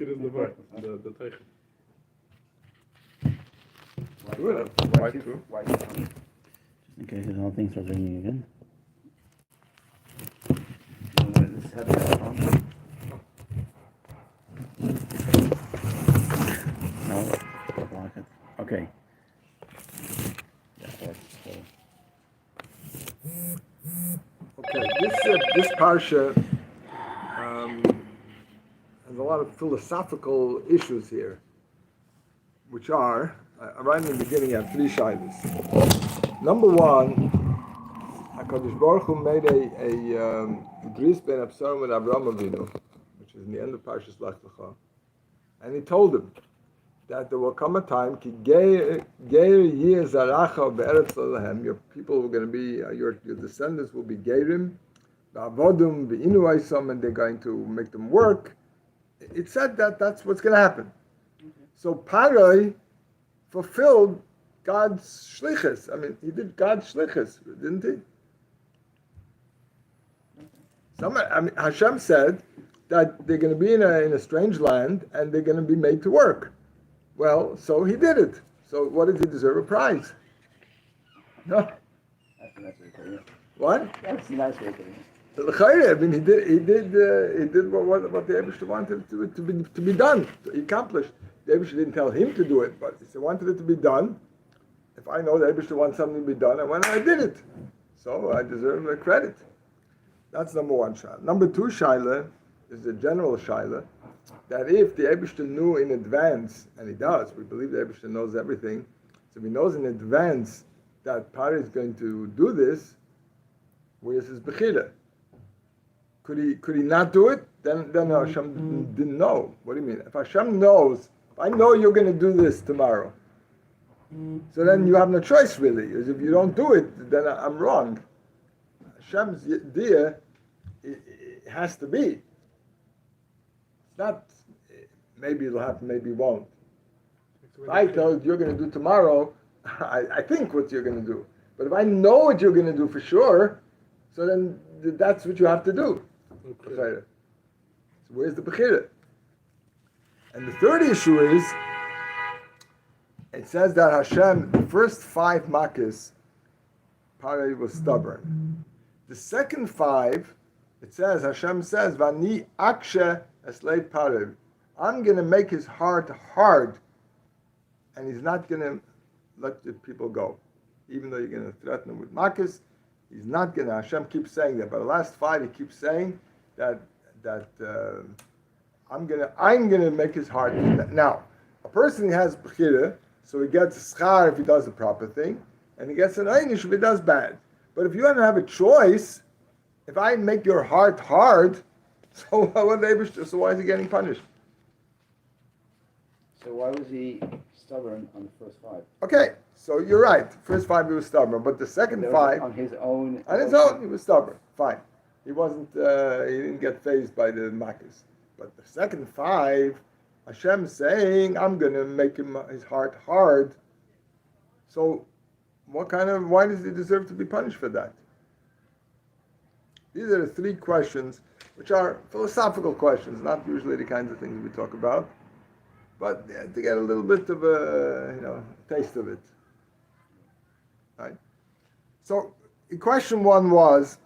it is the teichel. Why two? Just in case the whole thing starts ringing again. This heavy on. No, don't like it. Okay. Okay, this parsha has a lot of philosophical issues here, which are, right in the beginning, you have three shilas. Number one, HaKadosh Baruch Hu made a bris ben Absarim with Avraham Avinu, which is in the end of parshas Lech Lecha, and he told him that there will come a time, ki geir yeh zaracha be'eretz lehem, your people are going to be, your descendants will be geirim, ba'avodum, be'inu aisam, and they're going to make them work. It said that that's what's going to happen. So Parai fulfilled God's shlichus. I mean, he did God's shlichus, didn't he? Hashem said that they're going to be in a strange land and they're going to be made to work. Well, so he did it. So what did he deserve? A prize? No. That's a nice way to put it. What? That's a nice way to put it. I mean, he did what the Eibishter wanted to be done. He accomplished. The Eibishter didn't tell him to do it, but he wanted it to be done. If I know the Eibishter wants something to be done, I went and I did it. So I deserve the credit. That's number one shaila. Number two shaila is the general shaila, that if the Eibishter knew in advance, and he does, we believe the Eibishter knows everything, so if he knows in advance that Pari is going to do this, where's his bechira? Could he not do it? Then Hashem didn't know. What do you mean? If Hashem knows, if I know you're going to do this tomorrow, so then you have no choice really. Because if you don't do it, then I'm wrong. Hashem's idea it has to be. It's not maybe it'll happen, maybe it won't. If I tell you you're going to do tomorrow, I think what you're going to do. But if I know what you're going to do for sure, so then that's what you have to do. Okay. So where's the bechira? And the third issue is, it says that Hashem, the first 5 makkos, Pari was stubborn. The second 5, it says, Hashem says, Vani akshe eslei Pari. I'm going to make his heart hard, and he's not going to let the people go. Even though you're going to threaten him with makkos, he's not going to. Hashem keeps saying that. But the last 5, he keeps saying that I'm going to make his heart. Now, a person who has bechira, so he gets schar if he does the proper thing, and he gets an einish if he does bad. But if you don't have a choice, if I make your heart hard, so why is he getting punished? So why was he stubborn on the first 5? Okay, so you're right. First 5 he was stubborn, but the second 5 on his own. On his own, he was stubborn. Fine, he wasn't. He didn't get fazed by the makkos. But the second 5, Hashem saying, "I'm going to make his heart hard." So, why does he deserve to be punished for that? These are the 3 questions, which are philosophical questions, not usually the kinds of things we talk about, but to get a little bit of a taste of it. Right. So, question 1 was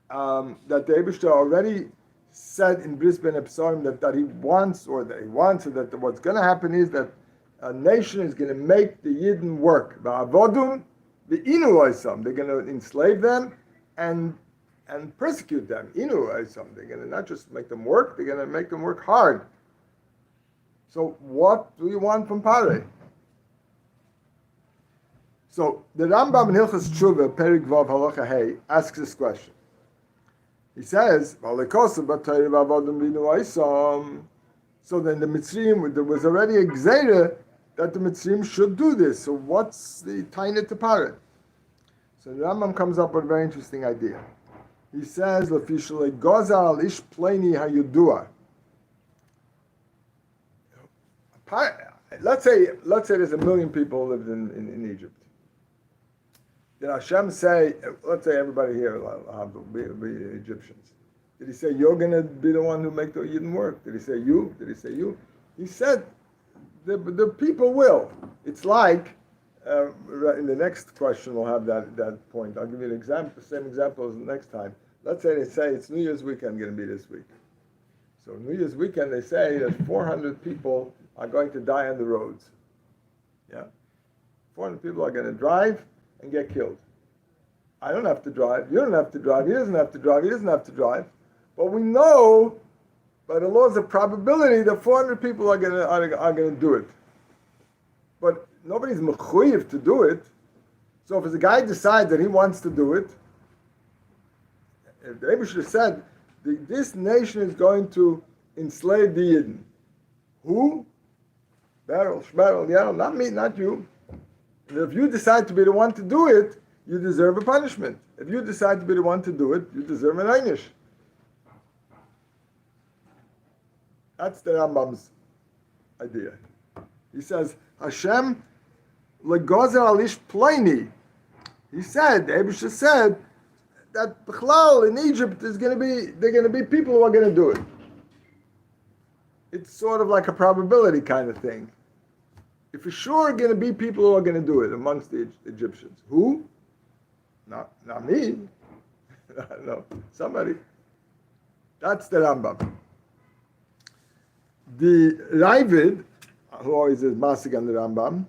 that the Eibishter already said in Bris Ben Absarim that he wants, or that what's going to happen is that a nation is going to make the Yidden work. Ba'avodum, be'inu oisam. They're going to enslave them and persecute them. Inu oisam. They're going to not just make them work, they're going to make them work hard. So what do you want from Pari? So the Rambam in Hilchas Tshuva, Perik Vav Halacha Hey, asks this question. He says, so then the Mitzrayim, there was already a gzeira that the Mitzrayim should do this. So what's the taina to Pari? So the Rambam comes up with a very interesting idea. He says, Gozal ish pleni hayudua. Let's say there's 1 million people who lived in Egypt. Did Hashem say, let's say everybody here will be Egyptians. Did he say you're going to be the one who make the Yidden work? Did he say you? Did he say you? He said the people will. It's like, in the next question we'll have that point. I'll give you an example, the same example as the next time. Let's say they say it's New Year's weekend going to be this week. So New Year's weekend they say that 400 people are going to die on the roads. Yeah? 400 people are going to drive and get killed. I don't have to drive, you don't have to drive, he doesn't have to drive, he doesn't have to drive. But we know by the laws of probability that 400 people are going to do it. But nobody's mechuyev to do it. So if a guy decides that he wants to do it, if the Rebbe should have said, this nation is going to enslave the Yidden. Who? Beryl, Shmerel, yeah, not me, not you. And if you decide to be the one to do it, you deserve a punishment. If you decide to be the one to do it, you deserve an einish. That's the Rambam's idea. He says, Hashem legozer alish pleini. He said, the Eibusha said, that Bichlal in Egypt they're going to be people who are going to do it. It's sort of like a probability kind of thing. If you're sure going to be people who are going to do it amongst the Egyptians. Who? Not me. No, somebody. That's the Rambam. The Ravid, who always is Masig on the Rambam,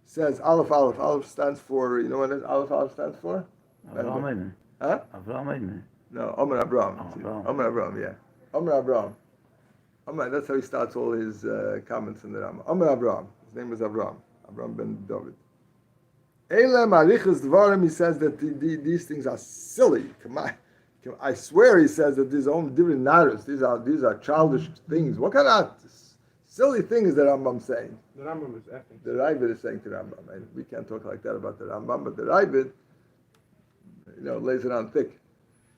says Aleph Aleph. Aleph stands for, you know what Aleph Aleph stands for? Avraham. Huh? Avraham. No, Omer Abraham. Abraham. Omer Abraham, yeah. Omer Abraham. That's how he starts all his comments in the Rambam. Omer Abraham. His name is Abraham. Abraham ben David. Eilem Arichas Dvarim, he says that these things are silly. I swear he says that these are only different narratives. These are childish things. What kind of silly thing is the Rambam saying? The Rambam is effing. The Ravid is saying to Rambam. And we can't talk like that about the Rambam, but the Ravid, lays it on thick.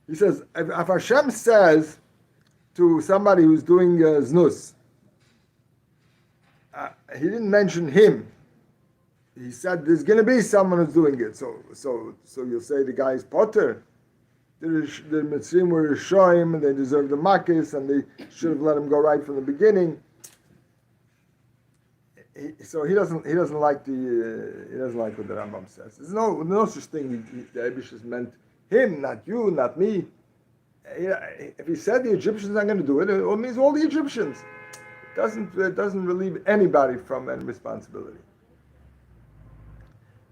He says, if Hashem says to somebody who's doing znus, he didn't mention him. He said there's going to be someone who's doing it. So you'll say the guy's potter. The Mitzrim were Rishoim, and they deserve the Makis, and they should have let him go right from the beginning. So he doesn't like what the Rambam says. There's no such thing. The Eibusha meant him, not you, not me. If he said the Egyptians are going to do it, it means all the Egyptians. It doesn't relieve anybody from any responsibility.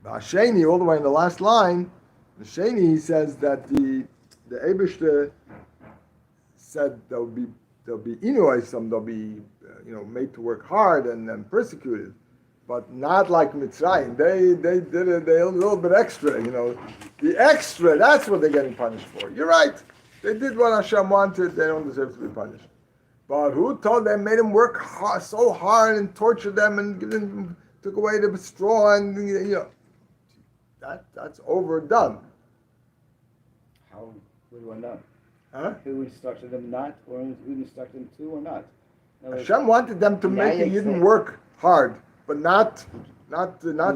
Hasheni, all the way in the last line, Hasheni, he says that the Eibusha said there'll be inuisim, they'll be made to work hard and persecuted, but not like Mitzrayim. They did it a little bit extra. The extra, that's what they're getting punished for. You're right. They did what Hashem wanted. They don't deserve to be punished. But who told them, made them work so hard and tortured them and took away the straw and that's overdone. How would one know? Huh? Who instructed them not, or who instructed them to, or not? Hashem wanted them to make it. You didn't work hard, but not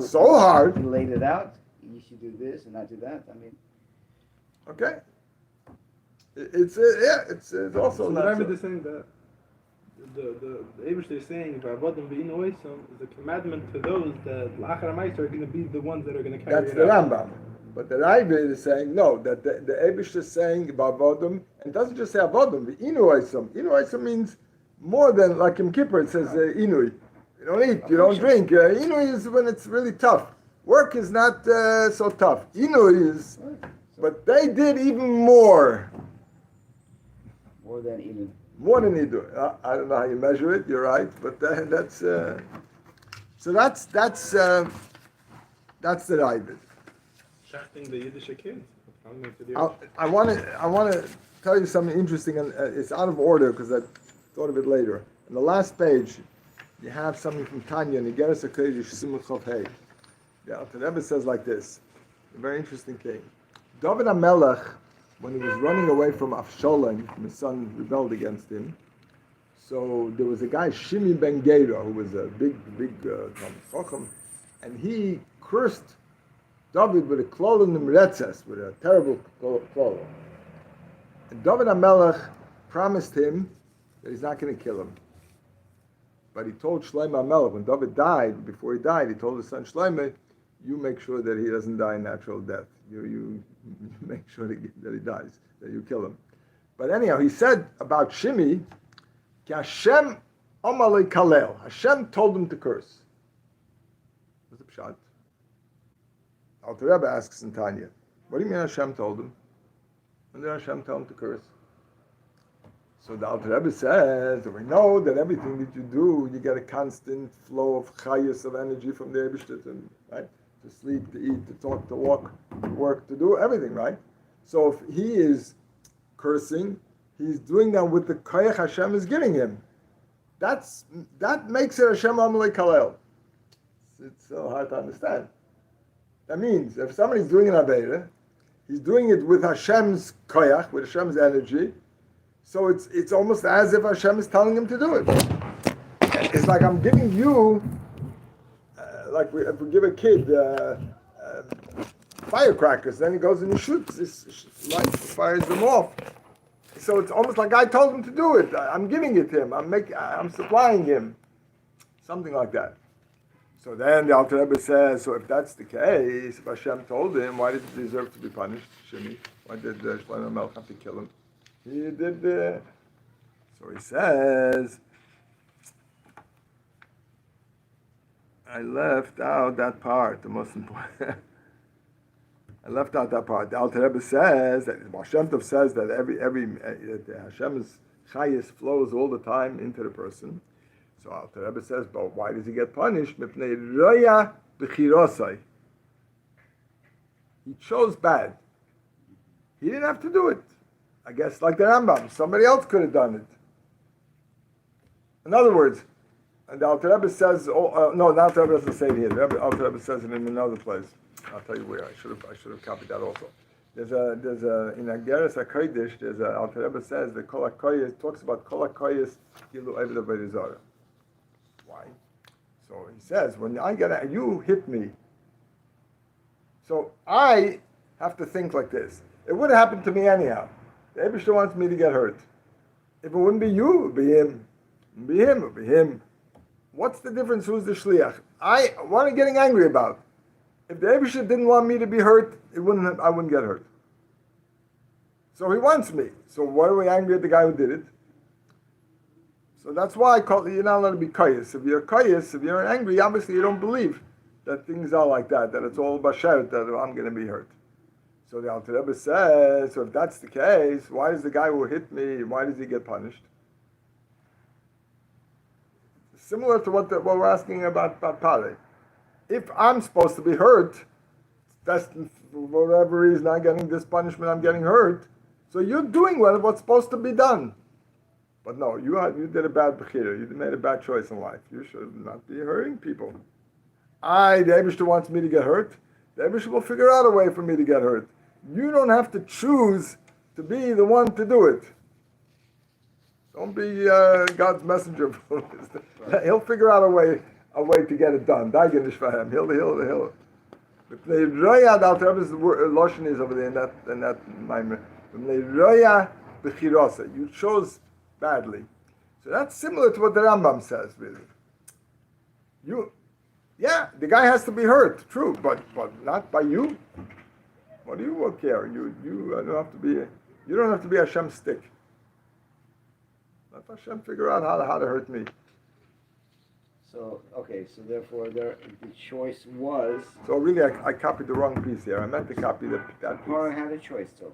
so hard. He laid it out. You should do this and not do that. I mean, okay. It's also So not. the Rebbe is saying that the Eibusha is saying V'avodim v'inu oisom is a commandment to those that L'achar HaMaaseh are going to be the ones that are going to carry That's it the out. Rambam. But the Ravid is saying no. That the Eibusha is saying V'avodim, and it doesn't just say Avodim. V'inu oisom. Inu oisom means more than like in Kippur. It says inui. You don't eat. You don't drink. Inui is when it's really tough. Work is not so tough. Inui is, but they did even more. more than even. More than he do. I don't know how you measure it. You're right, but that's so that's the Ravid. Shachting the Yiddish kids. I want to tell you something interesting, and it's out of order because I thought of it later. On the last page, you have something from Tanya, and you get us a Kodesh Simul Chov Hey. Yeah, the Rebbe says like this, a very interesting thing. David HaMelech, when he was running away from Avshalom, his son rebelled against him. So there was a guy, Shimi ben Gera, who was a big Talmid Chacham, and he cursed David with a klol nimretzes, with a terrible klol. And David HaMelech promised him that he's not going to kill him. But he told Shlomo HaMelech, when David died, before he died, he told his son Shlomo, you make sure that he doesn't die a natural death. You make sure that he dies, that you kill him. But anyhow, he said about Shimi, Ki Hashem Amar lo kalel. Hashem told him to curse. What's the pshat? Alter Rebbe asks in Tanya, what do you mean Hashem told him? When did Hashem tell him to curse? So the Alter Rebbe says, we know that everything that you do, you get a constant flow of chayus, of energy from the Eibishter, right? To sleep, to eat, to talk, to walk, to work, to do everything, right? So if he is cursing, he's doing that with the koyach Hashem is giving him. That makes it Hashem Amalei Kalel. It's so hard to understand. That means if somebody's doing an Aveira, he's doing it with Hashem's koyach, with Hashem's energy. So it's almost as if Hashem is telling him to do it. It's like I'm giving you, if we give a kid firecrackers, then he goes and he shoots, this light fires them off. So it's almost like I told him to do it. I'm giving it to him. I'm supplying him, something like that. So then the Alter Rebbe says, so if that's the case, if Hashem told him, why did he deserve to be punished? Shimi, why did Shlomo HaMelech have to kill him? He did. So he says, I left out that part, the most important. I left out that part. The Alter Rebbe says that Hashem Tov says that Hashem's chayis flows all the time into the person. So Alter Rebbe says, but why does he get punished? Mipnei roya b'chirosai. He chose bad. He didn't have to do it. I guess like the Rambam, somebody else could have done it. In other words, and the Alter Rebbe says, no, the Alter Rebbe doesn't say it here. The Alter Rebbe says it in another place. I'll tell you where. I should have copied that also. There's a in Ageres HaKodesh. There's a Alter Rebbe says the Kol HaKoyes talks about Kol HaKoyes Gilu Eved Avodah Zarah. Why? So he says when you hit me. So I have to think like this. It would have happened to me anyhow. The Eibishter wants me to get hurt. If it wouldn't be you, it would be him. It would be him. It would be him. What's the difference? Who's the shliach? What am I getting angry about? If the Eibishter didn't want me to be hurt, I wouldn't get hurt. So he wants me. So why are we angry at the guy who did it? So that's why I call you're not allowed to be kayas. If you're angry, obviously you don't believe that things are like that it's all bashert, that I'm going to be hurt. So the Alter Rebbe says, so if that's the case, why does the guy who hit me, why does he get punished? Similar to what we're asking about Pale. If I'm supposed to be hurt, that's for whatever reason I'm getting this punishment, I'm getting hurt. So you're doing what's supposed to be done. But no, you did a bad bechira. You made a bad choice in life. You should not be hurting people. The Eibishter wants me to get hurt. The Eibishter will figure out a way for me to get hurt. You don't have to choose to be the one to do it. Don't be God's messenger. He'll figure out a way to get it done. He'll. The roya the Alter Rebbe's lashon is over there in that maimer. Roya b'chirasa. You chose badly. So that's similar to what the Rambam says, really. The guy has to be hurt, true, but not by you. What do you care? You don't have to be. You don't have to be Hashem's stick. Let Hashem figure out how to hurt me. So therefore the choice was. So really, I copied the wrong piece here. I meant to copy that piece. Parah had a choice, though.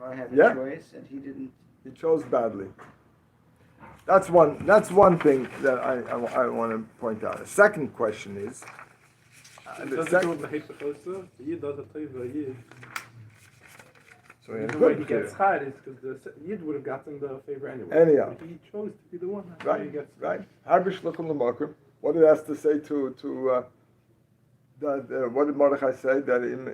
Parah had a choice, and he didn't. He chose badly. That's one thing that I want to point out. The second question is. So the way he gets high is because the Yid would have gotten the favor anyway. Anyhow. He chose to be the one. Right. Harbish Lukum L'Makrim. What did it has to say to what did Mordechai say? That in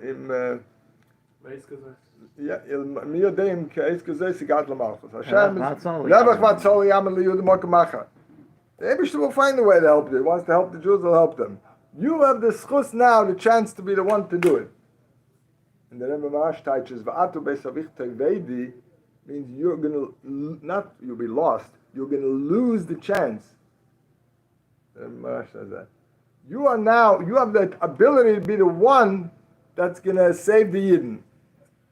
mi yodeim ke'ez kazeh sigat l'malchus. Hashem is levach vatzol yamen liyud mokamacha. The Eibishter will find a way to help you. He wants to help the Jews, he'll help them. You have the schus now, the chance to be the one to do it. And the Rebbe Marash teaches, "Va'atu beisavich tevedi." means you're going to, not you'll be lost, you're going to lose the chance. Marash says that. You have the ability to be the one that's going to save the Yidden.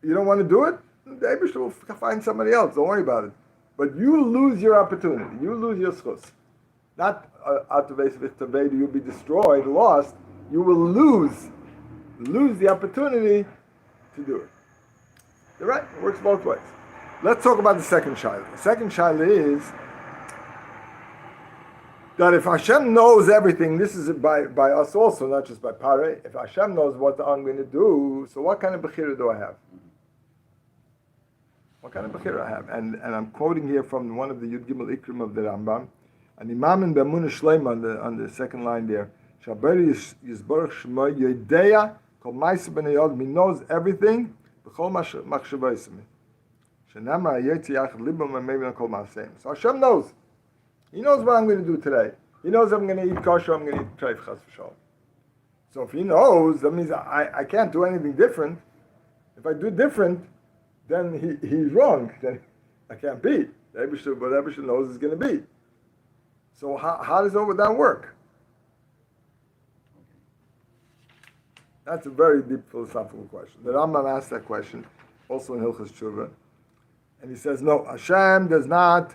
You don't want to do it? The Eibishter will find somebody else. Don't worry about it. But you lose your opportunity. You lose your schus. Not you'll be destroyed, lost. You will lose the opportunity to do it. You're right. It works both ways. Let's talk about the second shaila. The second shaila is that if Hashem knows everything, this is by us also, not just by Pare. If Hashem knows what I'm going to do, so what kind of bechira do I have? What kind of bechira I have? And I'm quoting here from one of the Yud Gimel Ikrim of the Rambam, and Imam in B'Emunah Shleima on the second line there. Shabari Yisborach Shemo Yedeya Kol Ma'aseh B'nei Yod. He knows everything. B'chol Machshavosim. Shenamar Yetzi Yachad Libam Me'Meivin Kol Ma'aseim. So Hashem knows. He knows what I'm going to do today. He knows I'm going to eat kosher. I'm going to eat treif chas v'shalom. So if he knows, that means I can't do anything different. If I do different, then he's wrong. Then I can't be. What Eibishter knows is going to be. So how does all that work? That's a very deep philosophical question. The Rambam asked that question, also in Hilchos Tshuva, and he says, no, Hashem does not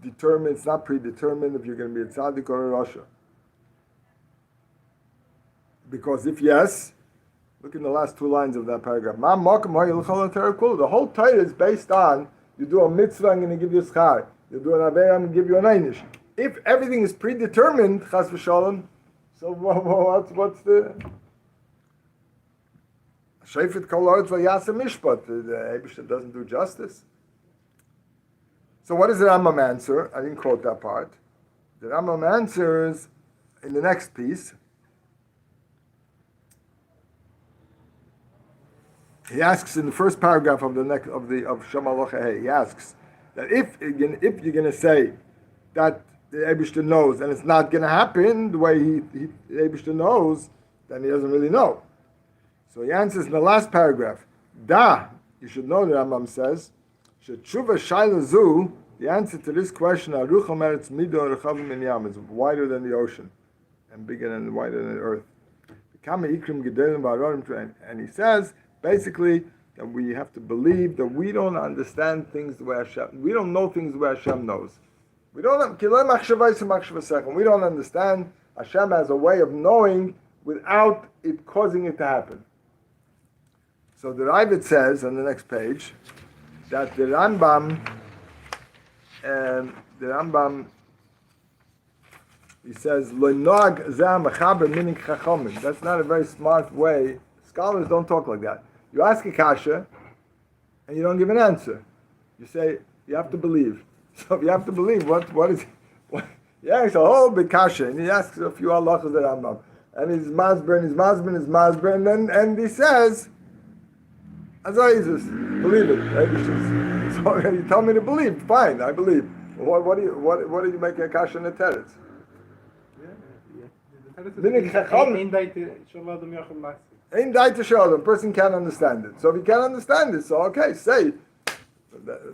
determine. It's not predetermined if you're going to be a tzaddik or a rasha. Because if yes, look in the last two lines of that paragraph. The whole Torah is based on you do a mitzvah, I'm going to give you schar. You do an avera, I'm going to give you an einish. If everything is predetermined, chas v'shalom, so what's the Sheifet kol ha'aretz v'yaseh mishpat? The Eibishter doesn't do justice. So what does the Rambam answer? I didn't quote that part. The Rambam answers in the next piece. He asks in the first paragraph of Shema Locha, he asks that if you're going to say that the Eibishter knows and it's not going to happen the way the Eibishter knows, then he doesn't really know. So he answers in the last paragraph. You should know, the Rambam says, Tshuva Shaila Zu, the answer to this question, Aruch Omeretz Mido Rechavim Min Yam, is wider than the ocean and bigger and wider than the earth. And he says, basically, that we have to believe that we don't understand things the way Hashem, we don't know things the way Hashem knows. We don't understand Hashem as a way of knowing without it causing it to happen. So the Ravid says on the next page that the Rambam, he says, that's not a very smart way. Scholars don't talk like that. You ask a kasha, and you don't give an answer. You say, you have to believe. So if you have to believe, what is it? He asks a whole big kasha, and he asks a few halachas at Rambam. And his masber, and he says, Azayzus, believe it. So you tell me to believe, fine, I believe. What do you make a kasha in the teretz? Ein daita shalom. Person can't understand it. So if he can't understand it, so okay, say.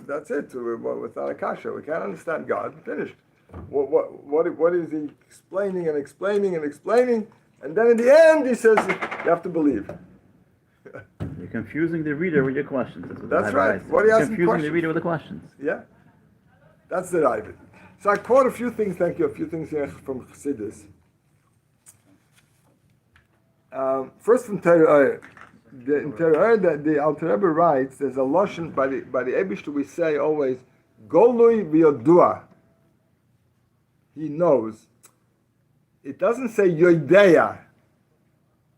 That's it. Without a kasha, we can't understand God. Finished. What is he explaining and explaining and explaining? And then in the end, he says you have to believe. You're confusing the reader with your questions. That's right. What are you asking confusing questions? the reader with the questions. Yeah. That's the Ravid. So I quote a few things. Thank you. A few things here from Chassidus. First from Torah, the Alter Rebbe writes, there's a lashon by the Eibishter we say always, Golui v'yodua. He knows. It doesn't say Yodeya.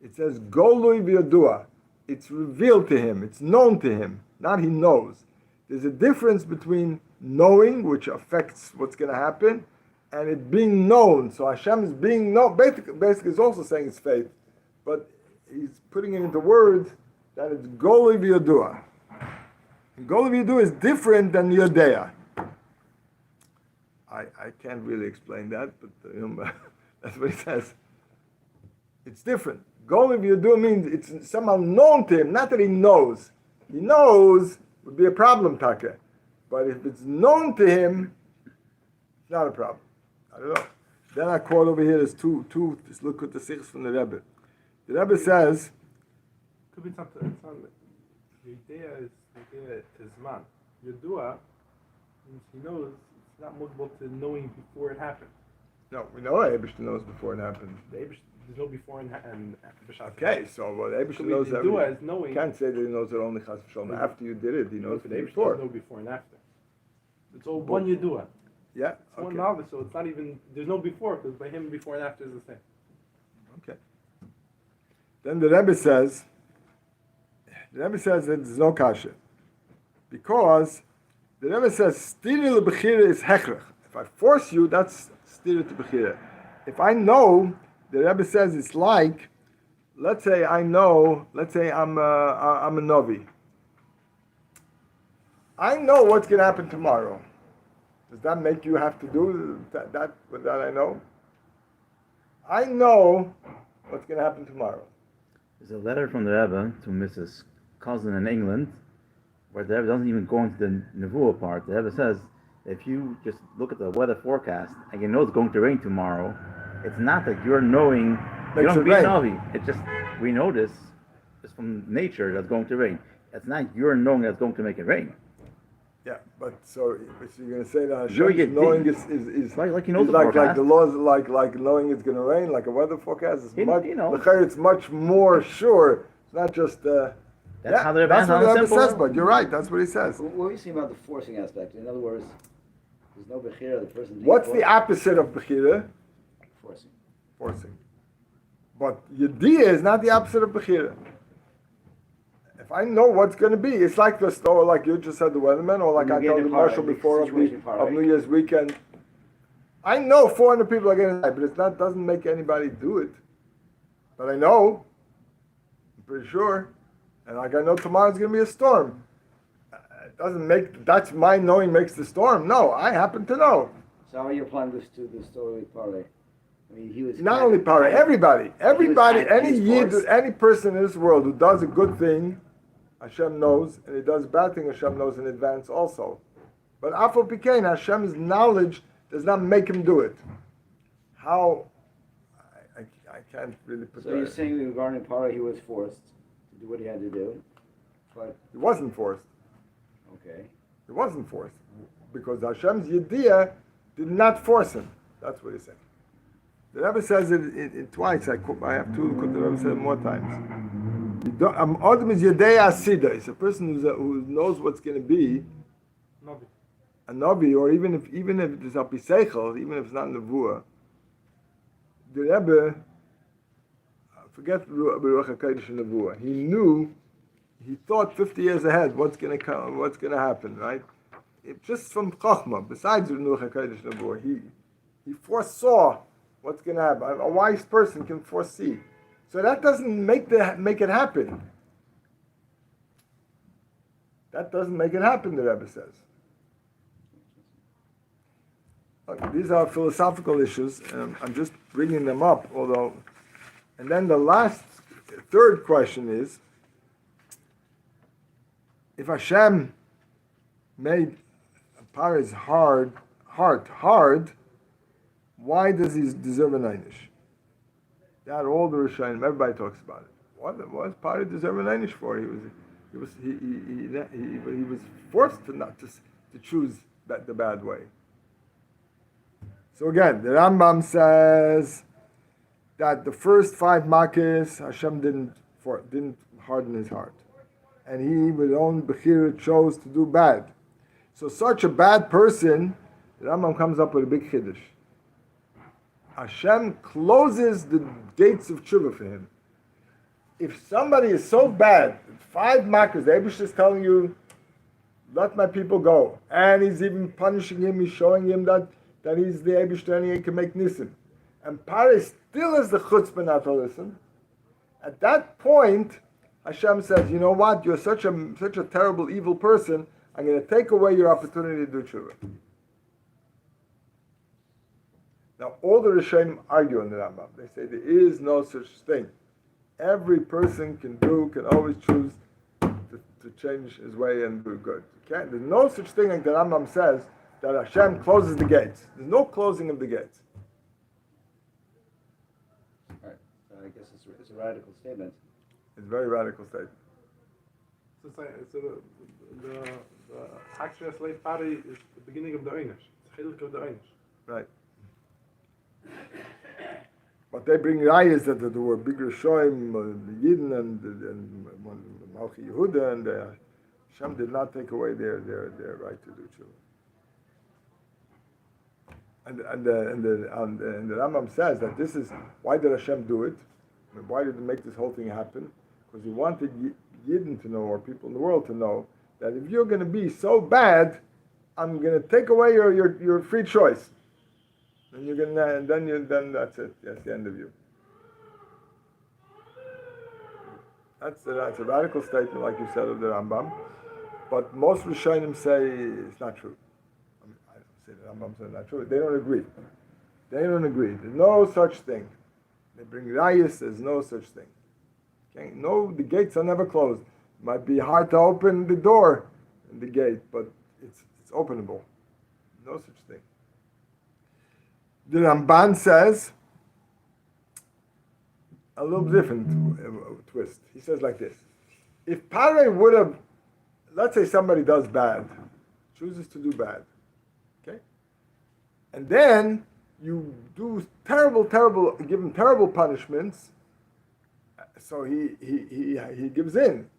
It says Golui v'yodua. It's revealed to him. It's known to him. Not he knows. There's a difference between knowing, which affects what's going to happen, and it being known. So Hashem is being known. Basically, he's also saying it's faith. But he's putting it into words that it's Golui v'yodua. Golui v'yodua is different than Yodeya. I can't really explain that, but that's what he says. It's different. Golui v'yodua means it's somehow known to him, not that he knows. He knows would be a problem, Taka. But if it's known to him, it's not a problem. I don't know. Then I quote over here, there's two, just look at the six from the Rebbe. The Rebbe says, Could be something. It's not. The idea is man. Yedua means he knows. It's not multiple to knowing before it happened. no, we know Abish knows before it happened. The Abish, there's no before and b'shas. Okay, so well, Abish Could be knows Yedua everything. is knowing. You can't say that he knows it only Chas v'Shalom. After you did it, he knows the it Abish before. doesn't know before and after. It's all one Yedua. Yeah, It's one okay. knowledge, so it's not even. There's no before because by him before and after is the same. Okay. Then the Rebbe says that there's no kasha. Because the Rebbe says, stira lebechira is hechrech. If I force you, that's stira to bechira. If I know, the Rebbe says it's like, let's say I'm a novi. I know what's going to happen tomorrow. Does that make you have to do that I know? I know what's going to happen tomorrow. There's a letter from the Rebbe to Mrs. Cousin in England, where the Rebbe doesn't even go into the Nevuah part. The Rebbe says, if you just look at the weather forecast and you know it's going to rain tomorrow, it's not that you're knowing, you Makes don't it be a rain. Navi. It's just, we know this, it's from nature that's going to rain. It's not you're knowing that's going to make it rain. Yeah, but so you're going to say that Sure, Hashem's you knowing did. is Like you know is the like forecast. the laws like knowing it's going to rain, like a weather forecast. It's You know. it's much more sure. It's not just. That's how the Rebbe that's what the Rebbe simple. says. But you're right. That's what he says. What are you saying about the forcing aspect? In other words, there's no bechira, the person. What's the opposite of bechira? forcing? Forcing. But yediyah is not the opposite of bechira. If I know what's going to be, it's like the store, like you just said, the weatherman, or like You I get told the the part, marshal the before of situation part, New right? Year's weekend. I know 400 people are going to die, but it's not doesn't make anybody do it. But I know, I'm pretty sure, and like I know tomorrow's going to be a storm. It doesn't make that's my knowing makes the storm. No, I happen to know. So how are you applying this to the story with Parley? I mean, he was Not only power, everybody, any he was yid, forced. any person in this world who does a good thing, Hashem knows, and he does a bad thing, Hashem knows in advance also. But Afal Pikein, Hashem's knowledge does not make him do it. How? I can't really put So that. you're saying regarding Parley, he was forced to do what he had to do, but He wasn't forced. okay. He wasn't forced. Because Hashem's Yediyah did not force him. That's what he said. The Rebbe says it twice. I have to look at the Rebbe said it more times. Adam is Yedei Asida. It's a person who knows what's going to be Navi. a Navi, or even if it's Apiseichel, even if it's not Nevuah. The Rebbe, forget Ruach HaKodesh and Nevuah. He thought 50 years ahead what's going to come, what's going to happen, right? Just from Chochmah, besides Ruach HaKodesh and Nevuah, he foresaw what's going to happen. A wise person can foresee. So that doesn't make it happen. That doesn't make it happen, the Rebbe says. Okay, these are philosophical issues, and I'm just bringing them up, although... And then the third question is, if Hashem made Para's heart hard, why does he deserve an einish? That all the Rishonim, everybody talks about it. What was Pari deserve an einish for? He was forced to choose the bad way. So again, the Rambam says that the first 5 makis Hashem didn't harden his heart, and he with his own bechira chose to do bad. So such a bad person, the Rambam comes up with a big chiddush. Hashem closes the gates of tshuva for him. If somebody is so bad, 5 makos, the Eibush is telling you, let my people go, and he's even punishing him. He's showing him that he's the Eibush and he can make nisim. And Pare still has the chutzpah not to listen. At that point, Hashem says, you know what? You're such a terrible, evil person. I'm going to take away your opportunity to do tshuva. Now, all the Rishonim argue on the Rambam. They say there is no such thing. Every person can always choose to to change his way and do good. There's no such thing like the Rambam says that Hashem closes the gates. There's no closing of the gates. Right. So I guess it's a radical statement. It's a very radical statement. So the Akshas Leif Pari is the beginning of the Einish. It's Chiluk of the Einish. Right. But they bring rayas that there were bigger shoim, the Yidden and Malchi Yehuda, and Hashem did not take away their right to do tshuva. And the Rambam says that this is why did Hashem do it? I mean, why did he make this whole thing happen? Because he wanted Yidden to know, or people in the world to know, that if you're going to be so bad, I'm going to take away your free choice. And you're gonna, and then that's it. That's the end of you. That's a radical statement, like you said, of the Rambam. But most Rishonim say it's not true. I mean, I don't say the Rambam says not true. They don't agree. They don't agree. There's no such thing. They bring rayas. There's no such thing. Okay? No, the gates are never closed. It might be hard to open the door, the gate, but it's openable. No such thing. The Ramban says a little different twist. He says like this: if Parei would have, let's say somebody does bad, chooses to do bad, okay, and then you do terrible, give him terrible punishments, so he gives in.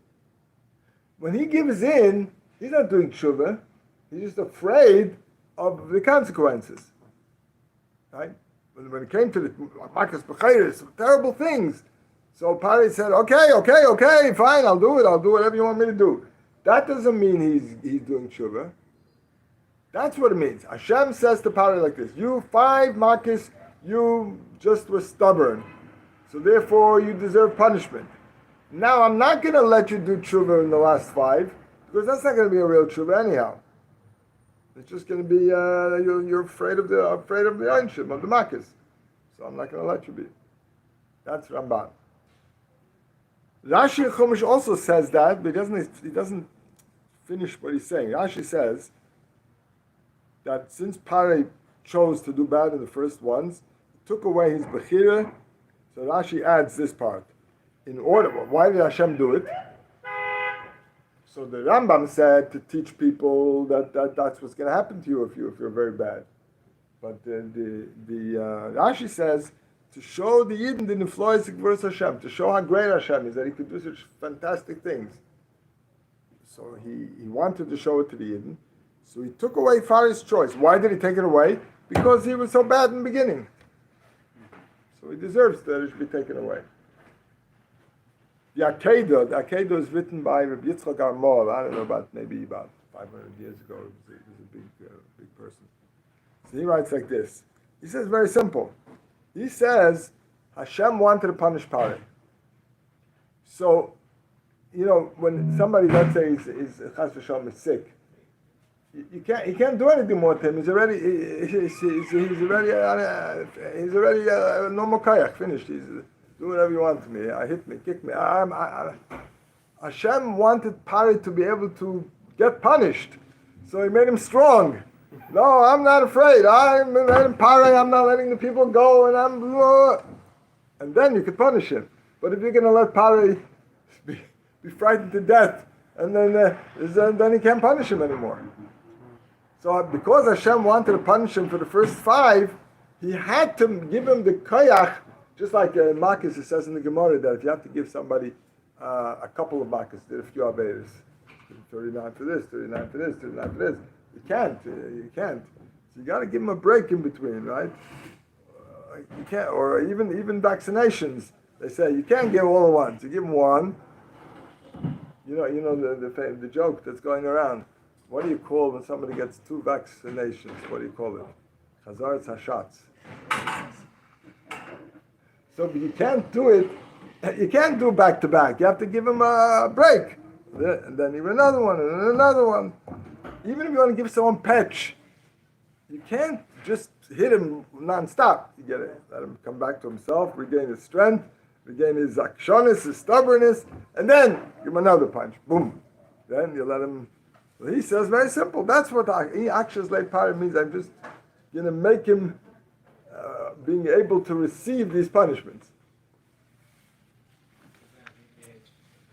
When he gives in, he's not doing tshuva. He's just afraid of the consequences. Right? When it came to the Makas B'chayris, terrible things. So Parei said, okay, fine, I'll do whatever you want me to do. That doesn't mean he's doing tshuva. That's what it means. Hashem says to Parei like this: you 5 Makas, you just were stubborn, so therefore you deserve punishment. Now I'm not going to let you do tshuva in the last 5, because that's not going to be a real tshuva anyhow. It's just going to be you're afraid of the Einshim, of the Makkahs. So I'm not going to let you be. That's Ramban. Rashi Chumash also says that, but he doesn't finish what he's saying. Rashi says that since Parei chose to do bad in the first ones, he took away his Bechira. So Rashi adds this part. In order, why did Hashem do it? So the Rambam said to teach people that's what's going to happen to you if you're very bad. But the Rashi says to show the Yidden the Nifloisik verse Hashem, to show how great Hashem is, that he could do such fantastic things. So he wanted to show it to the Yidden. So he took away Farei's choice. Why did he take it away? Because he was so bad in the beginning. So he deserves that it should be taken away. The Akedah is written by Rabbi Yitzchak Armor. I don't know, maybe about 500 years ago. He was a big person. So he writes like this. He says very simple. He says Hashem wanted to punish Parei. So, when somebody, let's say, is Chas v'Shalom is sick, he can't do anything more to him. He's already no more kayak. Finished. Do whatever you want to me. Hit me, kick me. Hashem wanted Parei to be able to get punished, so he made him strong. No, I'm not afraid. I'm letting Parei. I'm not letting the people go, and then you can punish him. But if you're going to let Parei be frightened to death, and then he can't punish him anymore. So because Hashem wanted to punish him for the first 5, he had to give him the koyach. Just like Makkos, it says in the Gemara that if you have to give somebody a couple of Makkos, there are a few Avedas, 39 for this, 39 for this, 39 for this. You can't. So you got to give them a break in between, right? You can't, or even vaccinations. They say you can't give all at once. You give them one. You know the joke that's going around. What do you call when somebody gets 2 vaccinations? What do you call it? Chazaretz hashatz. So you can't do it. You can't do back to back. You have to give him a break, and then even another one, and another one. Even if you want to give someone patch, you can't just hit him non-stop. You got to let him come back to himself, regain his strength, regain his akshonis, his stubbornness, and then give him another punch. Boom. then you let him. Well, he says very simple. That's what actions like Pari means. I'm just going to make him being able to receive these punishments.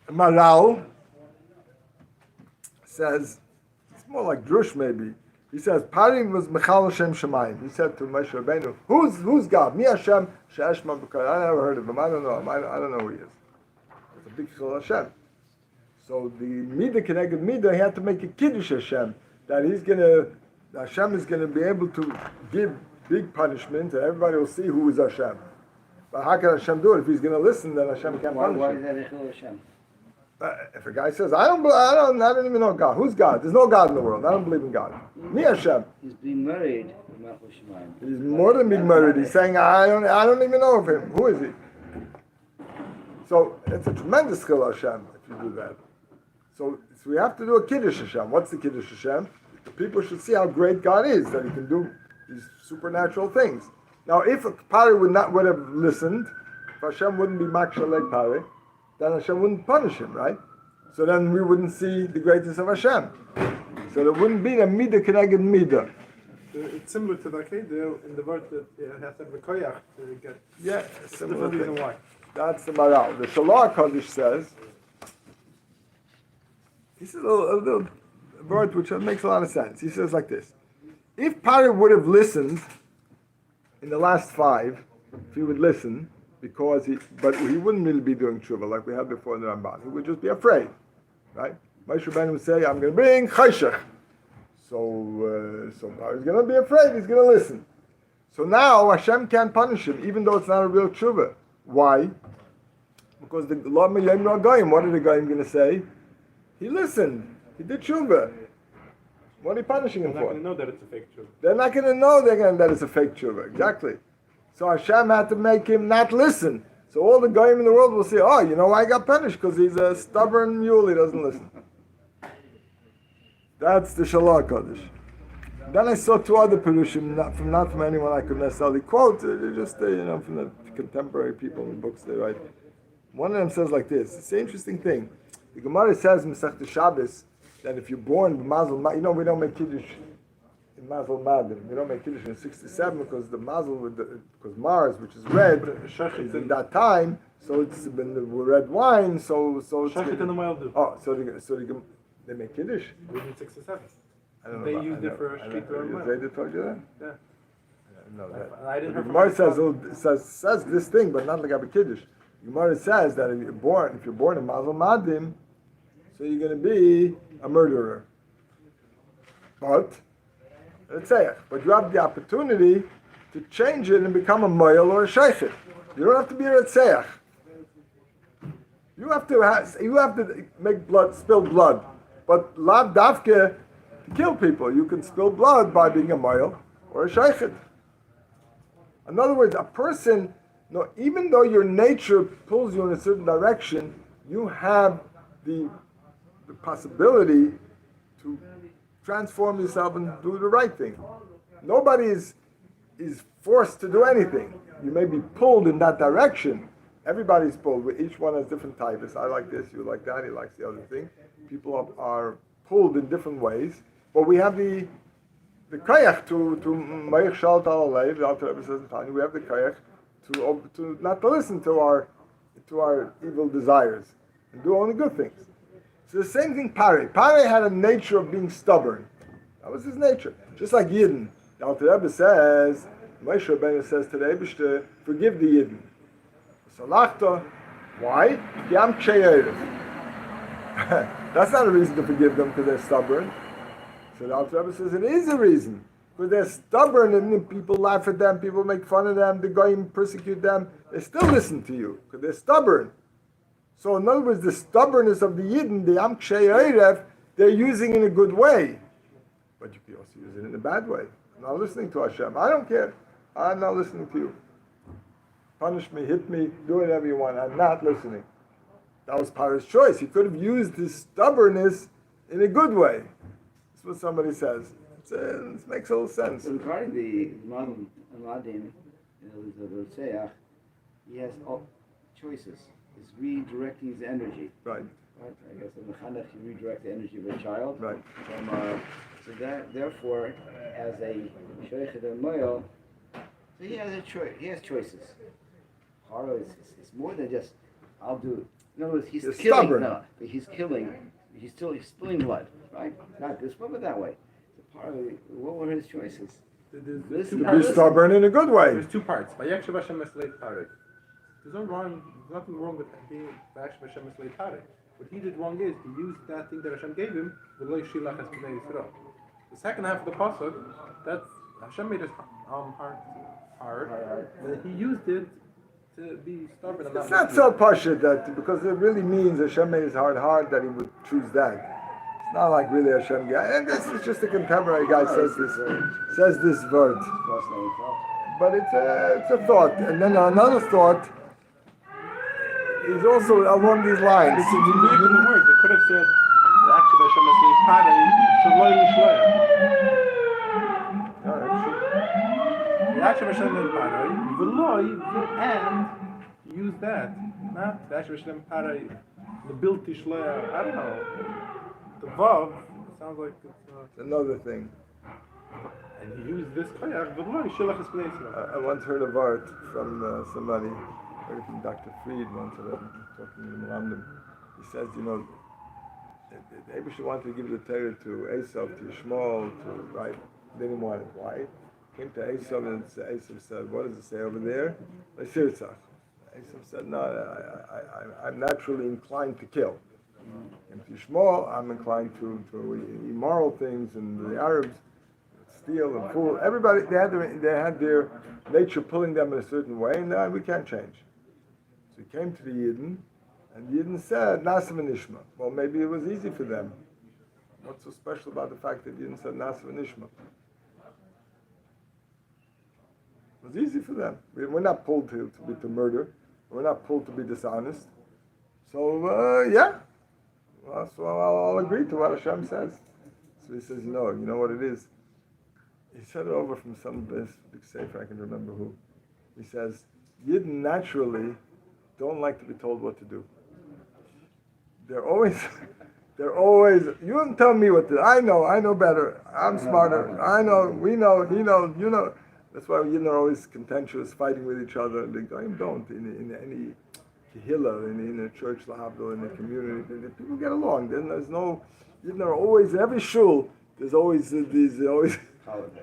Maral says, it's more like Drush maybe. He says, Parim was Mechal Hashem Shemayim. He said to Moshe Rabbeinu, who's God? Mi Hashem She'eshma B'kar. I never heard of him. I don't know him. I don't know who he is. It's a big Chil Hashem. So the Midah Keneged Midah, he had to make a Kiddush Hashem. That Hashem is going to be able to give big punishment and everybody will see who is Hashem. But how can Hashem do it? If he's going to listen, then Hashem can't punish him. Why is that a Chil Hashem? If a guy says, I don't even know God. Who's God? There's no God in the world. I don't believe in God. Me Hashem. He's being married. He's more than being married. He's saying, I don't even know of him. Who is he? So it's a tremendous skill Hashem if you do that. So we have to do a Kiddush Hashem. What's the Kiddush Hashem? The people should see how great God is, that he can do these supernatural things. Now, if a Pari would have listened, if Hashem wouldn't be Makshalek Pari, then Hashem wouldn't punish him, right? So then we wouldn't see the greatness of Hashem. So there wouldn't be a Midah Keneged Midah. It's similar to the Akedah in the word that it has to have a koyach to get. Yeah, similar Different reason thing. why. That's the Maral. The Shalar Kaddish says, he says a little word which makes a lot of sense. He says like this: if Pari would have listened in the last 5, if he would listen, but he wouldn't really be doing tshuva like we had before in the Ramban. He would just be afraid, right? Moshe Rabbeinu would say, "I'm going to bring chayshach." So Pari's going to be afraid. He's going to listen. So now Hashem can't punish him, even though it's not a real tshuva. Why? Because the law Miyam Goyim. What are the Goyim going to say? He listened. He did tshuva. What are you punishing him for? They're not going to know that it's a fake tshuva. They're not going to know that it's a fake tshuva. Exactly. So Hashem had to make him not listen. So all the goyim in the world will say, oh, you know why I got punished? Because he's a stubborn mule, he doesn't listen. That's the Shalar Kaddish. Then I saw 2 other Perushim, not from anyone I could necessarily quote, they're just from the contemporary people in the books they write. One of them says like this, it's an interesting thing. The Gemara says in Masechta Shabbos that if you're born Mazel, we don't make Kiddush in Mazel Madim. We don't make Kiddush in 67 because the Mazel, because Mars, which is red, is in that time, so it's been the red wine, so it's... Shachet and the Mail do. Oh, so they make Kiddush? We need 67. I don't know. They used it for a street or a mile. They told you that? Yeah. I didn't know that. I didn't The hear Gemara says this thing, but not like a Kiddush. The Gemara says that if you're born in Mazel Madim, so you're going to be a murderer. But you have the opportunity to change it and become a moyel or a sheikhet. You don't have to be a retzeach. You have to make blood, spill blood, but lav davke to kill people. You can spill blood by being a moyel or a sheikhet. In other words, a person, even though your nature pulls you in a certain direction, you have the possibility to transform yourself and do the right thing. Nobody is forced to do anything. You may be pulled in that direction. Everybody's pulled. Each one has different types. I like this, you like that, he likes the other thing. People are pulled in different ways. But we have the koyach to Meich Shalt Alalei, the Alter Rebbe says in Tanya, we have the koyach to not to listen to our evil desires and do only good things. So the same thing Pari. Pari had a nature of being stubborn. That was his nature. Just like Yidden. The Alter Rebbe says, Moshe Rabbeinu says to the Eibishter, forgive the Yidden. Salachta. Why? Yam Kshei That's not a reason to forgive them because they're stubborn. So the Alter Rebbe says it is a reason. Because they're stubborn and people laugh at them, people make fun of them, they go and persecute them. They still listen to you because they're stubborn. So in other words, the stubbornness of the Yidden, the Am Kshei Erev, they're using in a good way. But you can also use it in a bad way. I'm not listening to Hashem. I don't care. I'm not listening to you. Punish me, hit me, do whatever you want. I'm not listening. That was Pari's choice. He could have used his stubbornness in a good way. That's what somebody says. It makes a little sense. So regarding the Madim, the Rotzeach, he has all choices. He's redirecting his energy. Right. Right? I guess in Mechanech you redirect the energy of a child. Right. So that, therefore, as a Sheikh and Moyo, so he has a choice. He has choices. Haro is more than just I'll do. In other words, he's You're killing. stubborn. No, but he's killing. He's spilling blood, right? Not this way, but that way. So what were his choices? There's To be stubborn in a good way. There's two parts. Vayakshav Hashem Eslei Tarek. There's nothing wrong with being Vayakshav Hashem Eslei Tarek. What he did wrong is he used that thing that Hashem gave him, the Lo Shilach Es Bnei Yisrael. The second half of the pasuk, that's Hashem made his heart hard, and he used it to be stubborn. And It's not so pashut that because it really means Hashem made his heart hard that he would choose that. It's not like really Hashem. And this is just a contemporary guy says this word. But it's a thought, and then another thought is also along these lines. It's in the words. It could have said, "Actually, Hashem Eslei Tarek Shaloi Yishloya." Vayakshav Hashem Eslei Tarek V'loi, and use that. Not Vayakshav Hashem Tarek the Bilti Shloya. I don't know. The Vav sounds like it's Another thing. and he used this koyach, V'loi Shilach Es Bnei Yisrael. I once heard of art from somebody, heard it from Dr. Fried once, talking to the Melamdim. He says, the Abishah wanted to give the Torah to Esau, to Yishmael, to, right? They didn't want it. Why? Came to Esau and Esau said, what does it say over there? Esau said, no, I'm naturally inclined to kill. And to Yishmael, I'm inclined to immoral things, and the Arabs steal and fool. Everybody, they had their nature pulling them in a certain way, and we can't change. So he came to the Yidden, and the Yidden said, Nasav and Ishma. Well, maybe it was easy for them. What's so special about the fact that the Yidden said Nasav and Ishma? It was easy for them. We're not pulled to murder. We're not pulled to be dishonest. So, yeah. Well, so I'll agree to what Hashem says. So he says, you know what it is? He said it over from some big sefer, I can remember who. He says, Yidden naturally don't like to be told what to do. They're always, you don't tell me what to do. I know better. I'm smarter. I know, we know, he knows, you know. That's why Yidden are always contentious, fighting with each other. They don't. In any kehillah, in a church, lahavdil, in a community, people get along. Then there's no, Yidden are always, every shul, there's always these,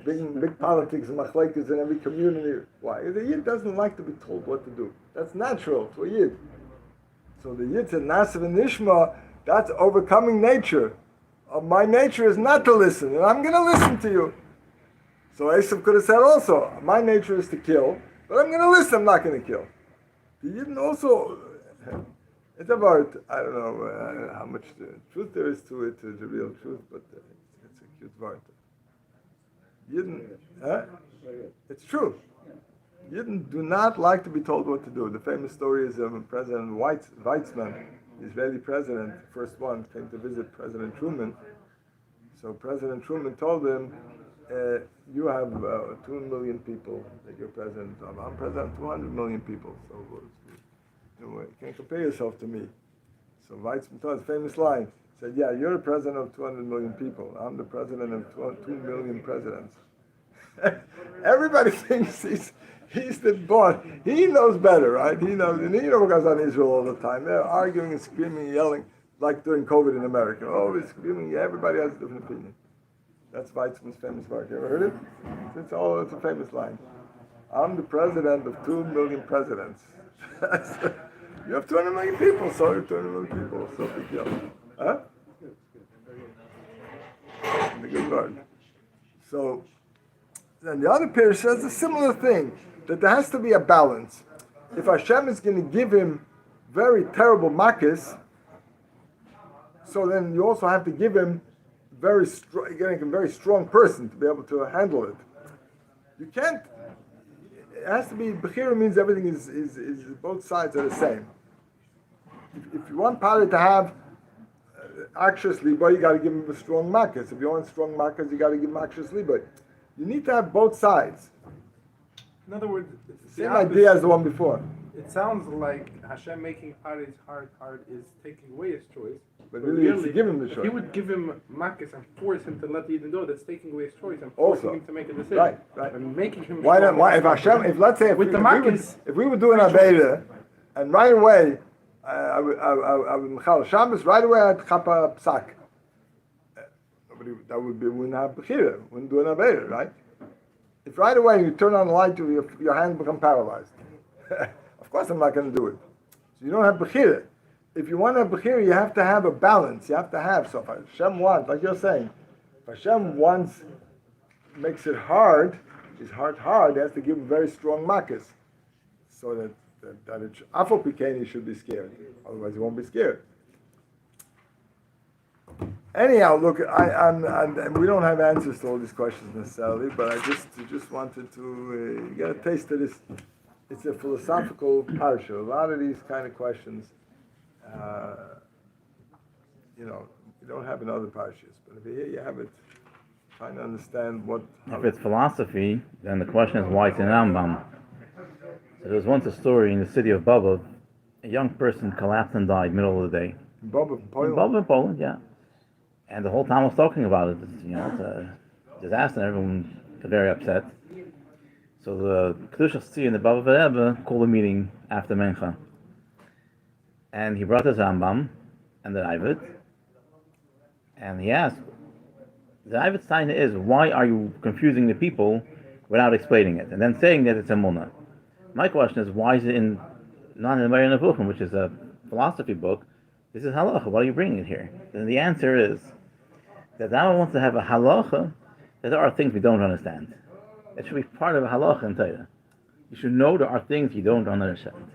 big politics and machlekes in every community. Why? The Yid doesn't like to be told what to do. That's natural to a Yid. So the Yid said, Nasav and Nishma, that's overcoming nature. My nature is not to listen, and I'm going to listen to you. So Esav could have said also, my nature is to kill, but I'm going to listen, I'm not going to kill. The Yidden also, it's about, I don't know how much truth there is to it, the real truth, but it's a cute word. Yidden, it's true. Yidden do not like to be told what to do. The famous story is of President Weizmann, the Israeli president, first one, came to visit President Truman. So President Truman told him, you have 2 million people that you're president of. I'm president of 200 million people. So you can't compare yourself to me. So Weizmann told his famous line, said, yeah, you're the president of 200 million people. I'm the president of 2 million presidents. Everybody thinks he's the boss. He knows better, right? He knows. And what goes on in Israel all the time. They're arguing and screaming and yelling like during COVID in America. Oh, we're screaming. Everybody has a different opinion. That's Weizmann's famous word. You ever heard it? It's a famous line. I'm the president of 2 million presidents. You have 200 million people, so you have 200 million people. So big deal. Huh? The good word. So, then the other pair says a similar thing, that there has to be a balance. If Hashem is going to give him very terrible makkos, so then you also have to give him a very strong person to be able to handle it. You can't, it has to be, Bechira means everything is both sides are the same. If you want Pari to have Akshas Liba, you got to give him a strong makkos. If you want strong makkos, you got to give him Akshas Liba. You need to have both sides. In other words, Same idea as the one before. It sounds like Hashem making Pari's heart hard is taking away his choice. But really, it's to give him the if choice. he would give him Makis and force him to let the Yidden go, that's taking away his choice and Also. forcing him to make a decision. Right. And making him Why not? strong. Why, if Hashem, if let's say, With the we would, Makis, if we were doing Aveda, and right away, I would Michal Shabbos, right away I'd chapa psak. That would be, wouldn't have Bechira, wouldn't do an Aveda, right? If right away you turn on the light, your hands become paralyzed. Of course I'm not going to do it. So you don't have Bechira. If you want to have Bechira, you have to have a balance. You have to have, so if Hashem wants, like you're saying, if Hashem wants, makes it hard, his heart hard, he has to give him very strong makas. So that it, Afal Pikein, he should be scared. Otherwise he won't be scared. Anyhow, look, and we don't have answers to all these questions necessarily, but I just wanted to get a taste of this. It's a philosophical parsha. A lot of these kind of questions, you don't have in other parshas, but if here you have it, trying to understand what. If it's philosophy, then the question is why it's in Rambam. So there was once a story in the city of Bobov. A young person collapsed and died middle of the day. Bobov, Poland. Bobov, Poland, yeah. And the whole town was talking about it. It's a disaster. Everyone got very upset. So the Kedushas Tzir and the Baba Rebbe called a meeting after Mencha. And he brought his Rambam and the Eivet. And he asked, the Eivet's sign is, why are you confusing the people without explaining it? And then saying that it's a Munah. My question is, why is it not in the Moreh Nevuchim, which is a philosophy book? This is halacha. Why are you bringing it here? And the answer is that Rambam wants to have a halacha that there are things we don't understand. It should be part of a halacha in Torah. You should know there are things you don't understand.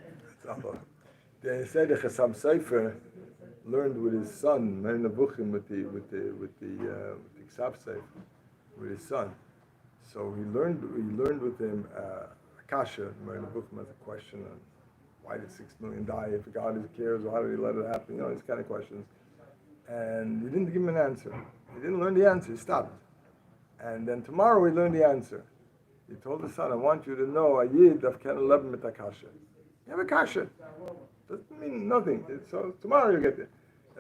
They said the Chassam Sofer learned with his son, Moreh Nevuchim, with the Ksav Sofer, with his son. So he learned with him Akasha. Moreh Nevuchim has a question on why did 6 million die? If God cares, or how did he let it happen? These kind of questions. And he didn't give him an answer. He didn't learn the answer. He stopped. And then tomorrow he learned the answer. He told his son, I want you to know, a Yid of Ken 11 mit Akasha. You have a kasha. Doesn't mean nothing. So tomorrow you get it.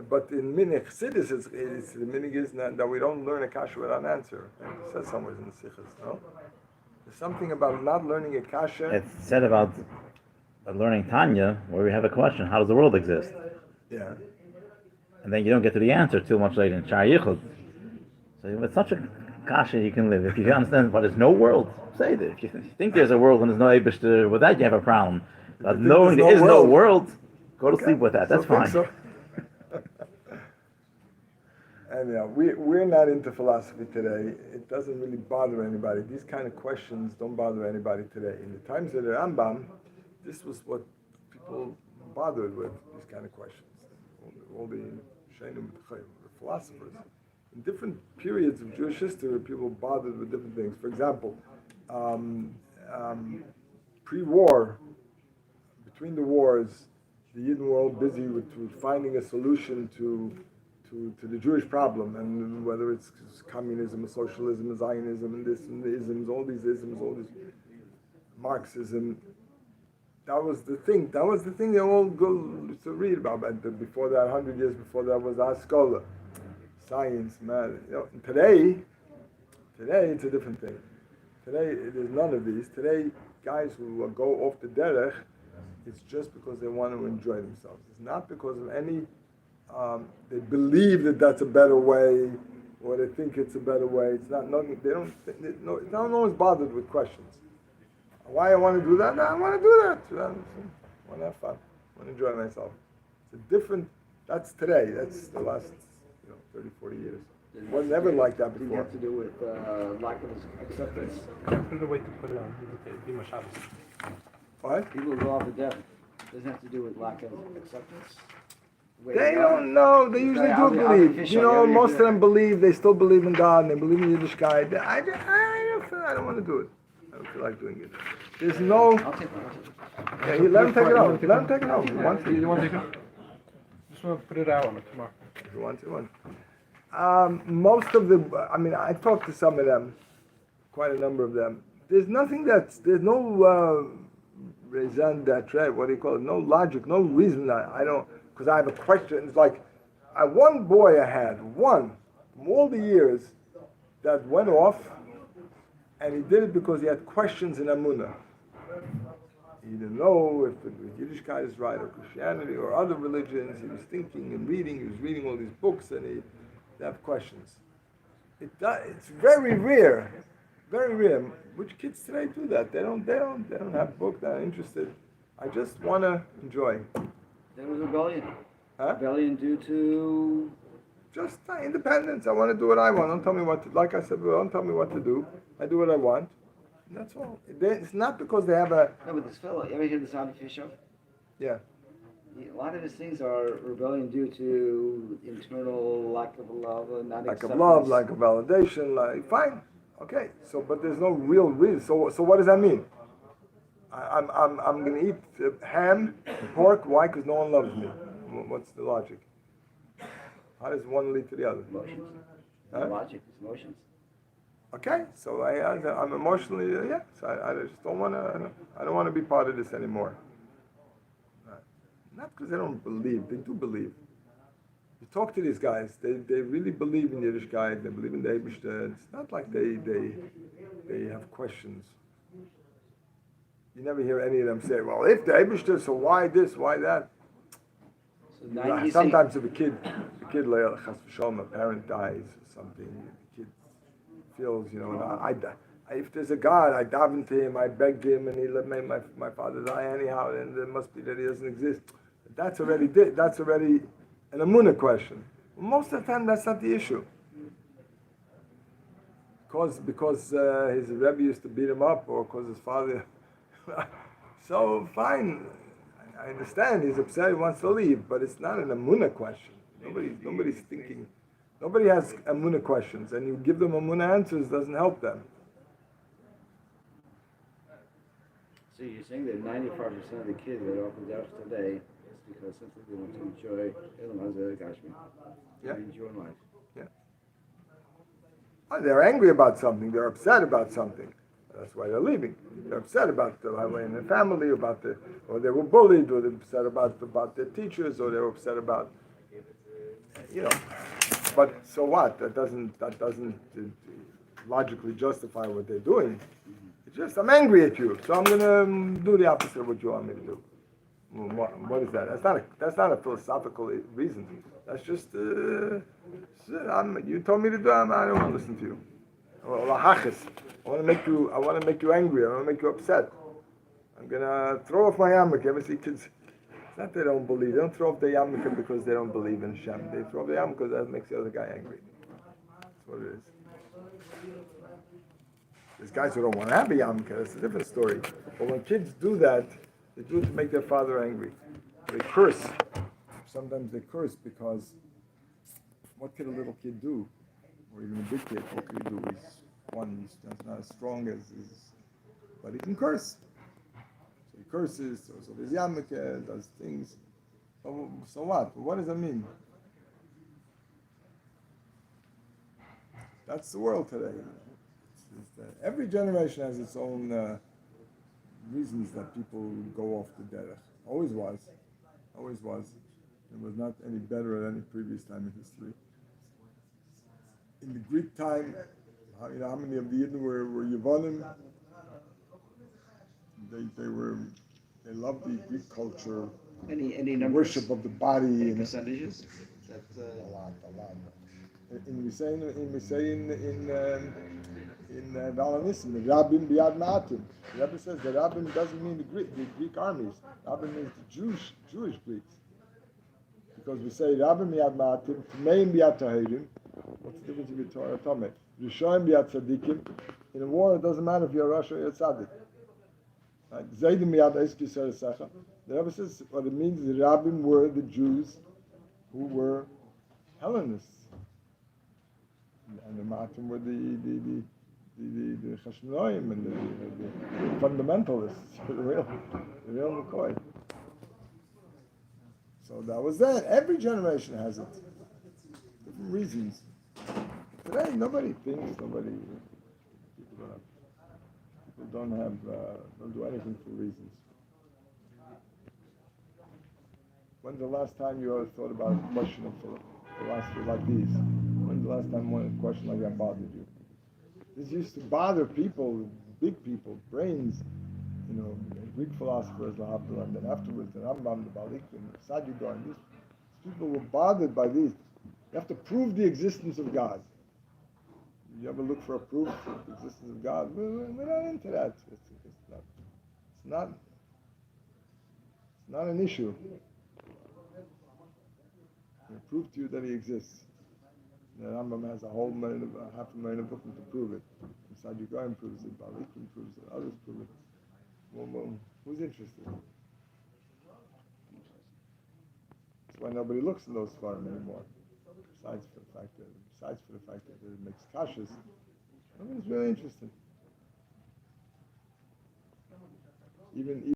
But in Minich Chassidus, it's the Minich is that we don't learn a kasha without an answer. It says somewhere in the Sichos, no? There's something about not learning a kasha. It's said about learning Tanya, where we have a question, how does the world exist? Yeah. And then you don't get to the answer too much later in Shar Yichud. So it's such a kasha you can live. If you understand, but there's no world, say that. If you think there's a world and there's no Eibishter, with that you have a problem. But knowing there is no world, go to sleep with that. That's fine. So. Anyhow, we're not into philosophy today. It doesn't really bother anybody. These kind of questions don't bother anybody today. In the times of the Rambam, this was what people bothered with, these kind of questions. All the Shainim, the philosophers. In different periods of Jewish history, people bothered with different things. For example, pre-war, between the wars, the Yidden were all busy with finding a solution to the Jewish problem, and whether it's communism, socialism, Zionism, and this and the isms, all these Marxism. That was the thing. That was the thing they all go to read about. And before that, 100 years before that, was Haskalah, science, math. Today it's a different thing. Today there's none of these. Today, guys who go off the derech, it's just because they want to enjoy themselves. It's not because of any. They believe that that's a better way, or they think it's a better way. It's not. Nothing. They don't. No one's bothered with questions. Why I want to do that? No, I want to do that. I want to have fun. I want to enjoy myself. It's a different. That's today. That's the last 30, 40 years. It was never like that before. It have to do with lack of acceptance. There's a way to put it on. Be Shabbos. What? People who go off the death. Doesn't have to do with lack of acceptance. They don't know. They usually do believe. Most of them believe. They still believe in God and they believe in Yiddishkeit. I don't want to do it. I don't feel like doing it. There's no. I'll take it. Yeah, let him take it out. Let him take it out. He wants You want to take it? Just want to put it out on it tomorrow. If he wants it. Most of the. I talked to some of them, quite a number of them. There's no raison d'être, what do you call it? No logic, no reason. I don't, because I have a question. It's like, one boy I had, one, from all the years, that went off, and he did it because he had questions in Amunah. He didn't know if Yiddishkeit is right or Christianity or other religions. He was thinking and reading. He was reading all these books, and he'd have questions. It's very rare, very rare. Which kids today do that? They don't have books. They're not interested. I just want to enjoy. There was rebellion. Huh? Rebellion due to just independence. I want to do what I want. Don't tell me what to. Like I said, don't tell me what to do. I do what I want. That's all. It's not because they have a. No, but this fellow, you ever hear the Sami Fisher? Yeah. A lot of his things are rebellion due to internal lack of love and not Lack of acceptance. love, lack of validation, like fine, okay. So, but there's no real reason. So what does that mean? I'm going to eat ham, pork. Why? Because no one loves me. What's the logic? How does one lead to the other? Emotions. Huh? Logic, it's emotions. Okay, so I'm emotionally So I just don't want to. I don't want to be part of this anymore. Not because they don't believe. They do believe. You talk to these guys. They really believe in Yiddishkeit. They believe in the Eibishter. It's not like they have questions. You never hear any of them say, "Well, if the Eibishter, so why this? Why that?" So now you Sometimes if a kid, chas v'shalom, a parent dies or something, the kid feels, if there's a God, I daven to him, I beg him, and he let my father die anyhow, and it must be that he doesn't exist. That's already an Amunah question. Most of the time, that's not the issue. Because his rabbi used to beat him up, or because his father. So fine, I understand. He's upset. He wants to leave, but it's not an Amunah question. Nobody's thinking. Nobody has Amunah questions, and you give them Amunah answers doesn't help them. So you're saying that 95% of the kids that are open derech today is because simply they want to enjoy Elam Hazeh Gashmi. Yeah. Enjoy life. Yeah. They're angry about something. They're upset about something. That's why they're leaving. They're upset about the way in their family, or they were bullied, or they're upset about their teachers, or they're upset about, But so what? That doesn't logically justify what they're doing. It's just I'm angry at you, so I'm gonna do the opposite of what you want me to do. What is that? That's not a philosophical reason. That's just you told me to do. I don't want to listen to you. I want to make you angry. I want to make you upset. I'm gonna throw off my yarmulke. You ever see kids? It's not they don't believe. They don't throw off the yarmulke because they don't believe in Hashem. They throw off the yarmulke because that makes the other guy angry. That's what it is. There's guys who don't want to have a yarmulke. That's a different story. But when kids do that, they do it to make their father angry. They curse. Sometimes they curse because what can a little kid do? Or even a big kid, what can he do? He's not as strong as but he can curse. So he curses, so there's yarmulke, does things. So what? What does that mean? That's the world today. Every generation has its own reasons that people go off the derech. Always was. It was not any better at any previous time in history. In the Greek time, how many of the Yidden were Yevonim? They loved the Greek culture, Any the worship of the body. Any And percentages? a lot. We say in Valanism, the Rabbim Biad Ma'atim. The Rebbe says the Rabbim doesn't mean the Greek armies. Rabbim means the Jewish Greeks. Because we say Rabbim Biad Ma'atim, Tmeim Biad Tahirim. What's the difference between Torah and Tomei? Rishonim Biad Tzadikim. In a war, it doesn't matter if you're a Rosh or you're a Tzadik. Zaydim Biad Eski Seresecha. The Rebbe says what it means is the Rabbim were the Jews who were Hellenists. And the Ma'atim were the Chashmonaim and the fundamentalists, the real McCoy. So that was that. Every generation has it. Different reasons. Today, nobody thinks, people don't do anything for reasons. When's the last time you ever thought about a question of philosophy like these? When's the last time one question like that bothered you? This used to bother people, big people, brains, Greek philosophers, and then afterwards the Rambam, the Balikim, the Sadducees, these people were bothered by these. You have to prove the existence of God. You ever look for a proof of the existence of God? We're not into that. It's not an issue. We prove to you that He exists. The Rambam has half a million of books to prove it. Sadducees proves it, Balikim proves it, others prove it. Well, who's interested? That's why nobody looks in those farms anymore. Besides for the fact that it makes kashas, nobody's really interested. Even